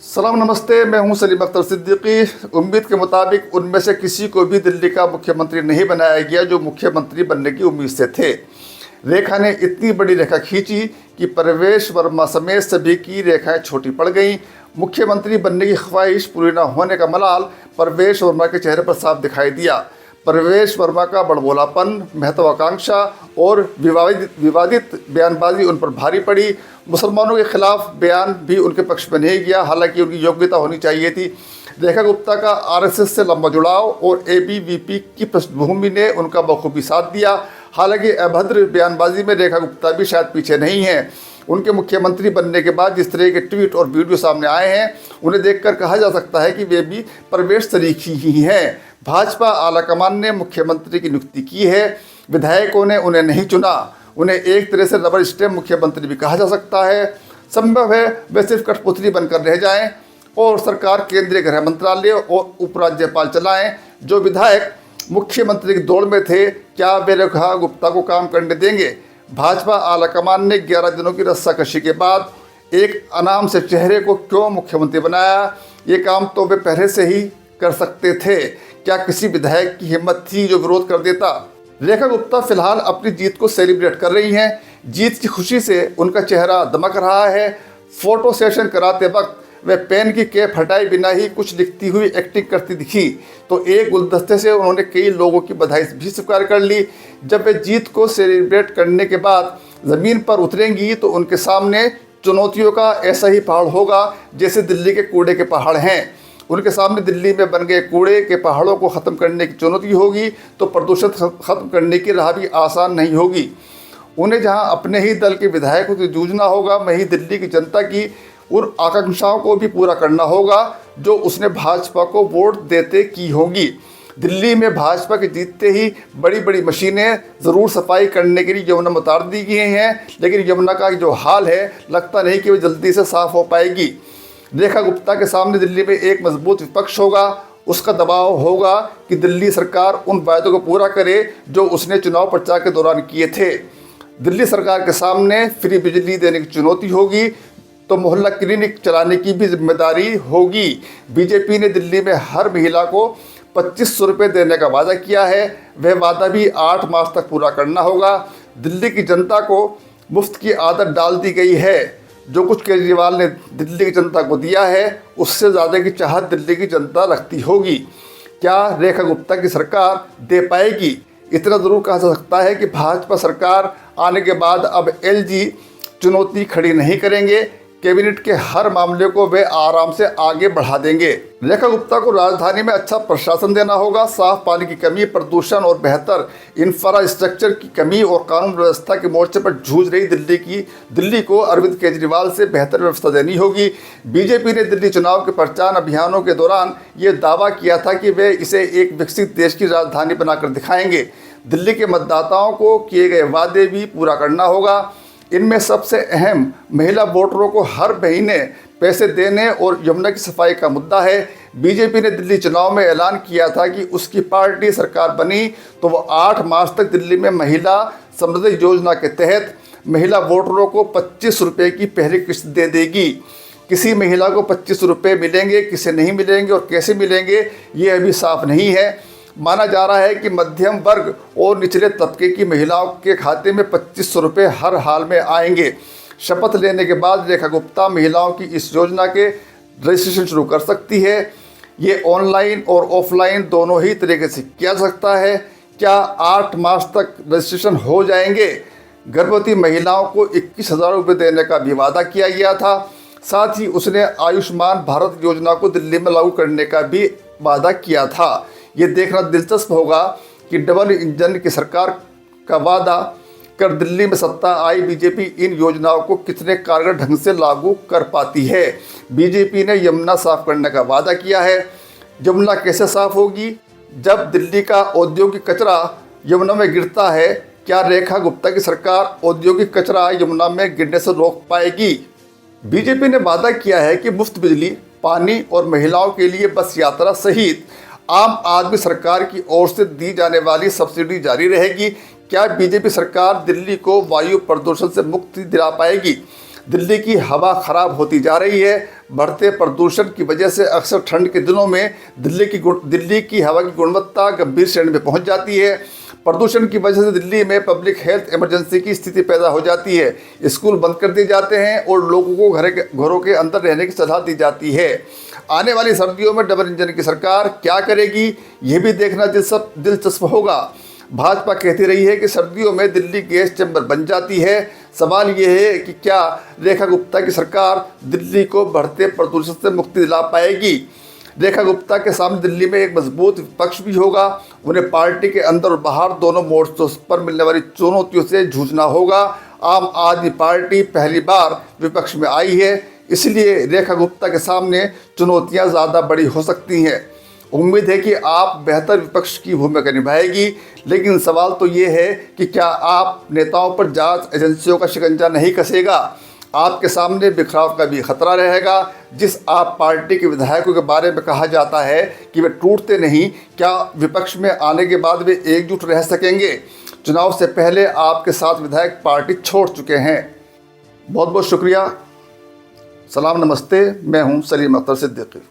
सलाम नमस्ते, मैं हूं सलीम अख्तर सिद्दीकी। उम्मीद के मुताबिक उनमें से किसी को भी दिल्ली का मुख्यमंत्री नहीं बनाया गया जो मुख्यमंत्री बनने की उम्मीद से थे। रेखा ने इतनी बड़ी रेखा खींची कि परवेश वर्मा समेत सभी की रेखाएं छोटी पड़ गईं। मुख्यमंत्री बनने की ख्वाहिश पूरी न होने का मलाल परवेश वर्मा के चेहरे पर साफ दिखाई दिया। परवेश वर्मा का बड़बोलापन, महत्वाकांक्षा और विवादित बयानबाजी उन पर भारी पड़ी। मुसलमानों के खिलाफ बयान भी उनके पक्ष में नहीं गया, हालांकि उनकी योग्यता होनी चाहिए थी। रेखा गुप्ता का आरएसएस से लंबा जुड़ाव और एबीवीपी की पृष्ठभूमि ने उनका बखूबी साथ दिया। हालांकि अभद्र बयानबाजी में रेखा गुप्ता भी शायद पीछे नहीं है। उनके मुख्यमंत्री बनने के बाद जिस तरह के ट्वीट और वीडियो सामने आए हैं, उन्हें देखकर कहा जा सकता है कि वे भी परवेश तरीकी ही हैं। भाजपा आलाकमान ने मुख्यमंत्री की नियुक्ति की है, विधायकों ने उन्हें नहीं चुना। उन्हें एक तरह से रबर स्टैम्प मुख्यमंत्री भी कहा जा सकता है। संभव है वे सिर्फ कठपुतली बनकर रह जाएं और सरकार, केंद्रीय गृह मंत्रालय और उपराज्यपाल चलाएं। जो विधायक मुख्यमंत्री की दौड़ में थे, क्या वे रेखा गुप्ता को काम करने देंगे? भाजपा आलाकमान ने 11 दिनों की रस्साकशी के बाद एक अनाम से चेहरे को क्यों मुख्यमंत्री बनाया? ये काम तो वे पहले से ही कर सकते थे। क्या किसी विधायक की हिम्मत थी जो विरोध कर देता? रेखा गुप्ता फिलहाल अपनी जीत को सेलिब्रेट कर रही हैं। जीत की खुशी से उनका चेहरा दमक रहा है। फोटो सेशन कराते वक्त वे पेन की कैप हटाए बिना ही कुछ लिखती हुई एक्टिंग करती दिखी, तो एक गुलदस्ते से उन्होंने कई लोगों की बधाई भी स्वीकार कर ली। जब वे जीत को सेलिब्रेट करने के बाद ज़मीन पर उतरेंगी तो उनके सामने चुनौतियों का ऐसा ही पहाड़ होगा जैसे दिल्ली के कूड़े के पहाड़ हैं। उनके सामने दिल्ली में बन गए कूड़े के पहाड़ों को ख़त्म करने की चुनौती होगी, तो प्रदूषण ख़त्म करने की राह भी आसान नहीं होगी। उन्हें जहां अपने ही दल के विधायकों से जूझना होगा, वहीं दिल्ली की जनता की उन आकांक्षाओं को भी पूरा करना होगा जो उसने भाजपा को वोट देते की होगी। दिल्ली में भाजपा के जीतते ही बड़ी बड़ी मशीनें ज़रूर सफाई करने के लिए यमुना में उतार दी गई हैं, लेकिन यमुना का जो हाल है, लगता नहीं कि वो जल्दी से साफ़ हो पाएगी। रेखा गुप्ता के सामने दिल्ली में एक मजबूत विपक्ष होगा। उसका दबाव होगा कि दिल्ली सरकार उन वायदों को पूरा करे जो उसने चुनाव प्रचार के दौरान किए थे। दिल्ली सरकार के सामने फ्री बिजली देने की चुनौती होगी, तो मोहल्ला क्लिनिक चलाने की भी जिम्मेदारी होगी। बीजेपी ने दिल्ली में हर महिला को 2500 रुपये देने का वादा किया है। वह वादा भी 8 मार्च तक पूरा करना होगा। दिल्ली की जनता को मुफ्त की आदत डाल दी गई है। जो कुछ केजरीवाल ने दिल्ली की जनता को दिया है, उससे ज़्यादा की चाहत दिल्ली की जनता रखती होगी। क्या रेखा गुप्ता की सरकार दे पाएगी? इतना ज़रूर कहा जा सकता है कि भाजपा सरकार आने के बाद अब एलजी चुनौती खड़ी नहीं करेंगे। कैबिनेट के हर मामले को वे आराम से आगे बढ़ा देंगे। रेखा गुप्ता को राजधानी में अच्छा प्रशासन देना होगा। साफ पानी की कमी, प्रदूषण और बेहतर इंफ्रास्ट्रक्चर की कमी और कानून व्यवस्था के मोर्चे पर जूझ रही दिल्ली को अरविंद केजरीवाल से बेहतर व्यवस्था देनी होगी। बीजेपी ने दिल्ली चुनाव के प्रचार अभियानों के दौरान ये दावा किया था कि वे इसे एक विकसित देश की राजधानी बनाकर दिखाएंगे। दिल्ली के मतदाताओं को किए गए वादे भी पूरा करना होगा। इनमें सबसे अहम महिला वोटरों को हर महीने पैसे देने और यमुना की सफाई का मुद्दा है। बीजेपी ने दिल्ली चुनाव में ऐलान किया था कि उसकी पार्टी सरकार बनी तो वो 8 मार्च तक दिल्ली में महिला समृद्धि योजना के तहत महिला वोटरों को 25 रुपये की पहली किस्त दे देगी। किसी महिला को 25 रुपये मिलेंगे, किसे नहीं मिलेंगे और कैसे मिलेंगे, ये अभी साफ नहीं है। माना जा रहा है कि मध्यम वर्ग और निचले तबके की महिलाओं के खाते में 2500 रुपये हर हाल में आएंगे। शपथ लेने के बाद रेखा गुप्ता महिलाओं की इस योजना के रजिस्ट्रेशन शुरू कर सकती है। ये ऑनलाइन और ऑफलाइन दोनों ही तरीके से किया जा सकता है। क्या 8 मार्च तक रजिस्ट्रेशन हो जाएंगे? गर्भवती महिलाओं को 21,000 रुपये देने का भी वादा किया गया था। साथ ही उसने आयुष्मान भारत योजना को दिल्ली में लागू करने का भी वादा किया था। ये देखना दिलचस्प होगा कि डबल इंजन की सरकार का वादा कर दिल्ली में सत्ता आई बीजेपी इन योजनाओं को कितने कारगर ढंग से लागू कर पाती है। बीजेपी ने यमुना साफ करने का वादा किया है। यमुना कैसे साफ होगी जब दिल्ली का औद्योगिक कचरा यमुना में गिरता है? क्या रेखा गुप्ता की सरकार औद्योगिक कचरा यमुना में गिरने से रोक पाएगी? बीजेपी ने वादा किया है कि मुफ्त बिजली, पानी और महिलाओं के लिए बस यात्रा सहित आम आदमी सरकार की ओर से दी जाने वाली सब्सिडी जारी रहेगी। क्या बीजेपी सरकार दिल्ली को वायु प्रदूषण से मुक्ति दिला पाएगी? दिल्ली की हवा ख़राब होती जा रही है। बढ़ते प्रदूषण की वजह से अक्सर ठंड के दिनों में दिल्ली की हवा की गुणवत्ता गंभीर श्रेणी में पहुंच जाती है। प्रदूषण की वजह से दिल्ली में पब्लिक हेल्थ इमरजेंसी की स्थिति पैदा हो जाती है। स्कूल बंद कर दिए जाते हैं और लोगों को घरों के अंदर रहने की सलाह दी जाती है। आने वाली सर्दियों में डबल इंजन की सरकार क्या करेगी, ये भी देखना दिलचस्प होगा। भाजपा कहती रही है कि सर्दियों में दिल्ली गैस चैम्बर बन जाती है। सवाल ये है कि क्या रेखा गुप्ता की सरकार दिल्ली को बढ़ते प्रदूषण से मुक्ति दिला पाएगी। रेखा गुप्ता के सामने दिल्ली में एक मजबूत विपक्ष भी होगा। उन्हें पार्टी के अंदर और बाहर दोनों मोर्चों पर मिलने वाली चुनौतियों से जूझना होगा। आम आदमी पार्टी पहली बार विपक्ष में आई है, इसलिए रेखा गुप्ता के सामने चुनौतियां ज़्यादा बड़ी हो सकती हैं। उम्मीद है कि आप बेहतर विपक्ष की भूमिका निभाएगी, लेकिन सवाल तो ये है कि क्या आप नेताओं पर जांच एजेंसियों का शिकंजा नहीं कसेगा। आपके सामने बिखराव का भी खतरा रहेगा। जिस आप पार्टी के विधायकों के बारे में कहा जाता है कि वे टूटते नहीं, क्या विपक्ष में आने के बाद वे एकजुट रह सकेंगे। चुनाव से पहले आपके साथ विधायक पार्टी छोड़ चुके हैं। बहुत बहुत शुक्रिया। सलाम, नमस्ते। मैं हूं सलीम अख्तर सिद्दीकी।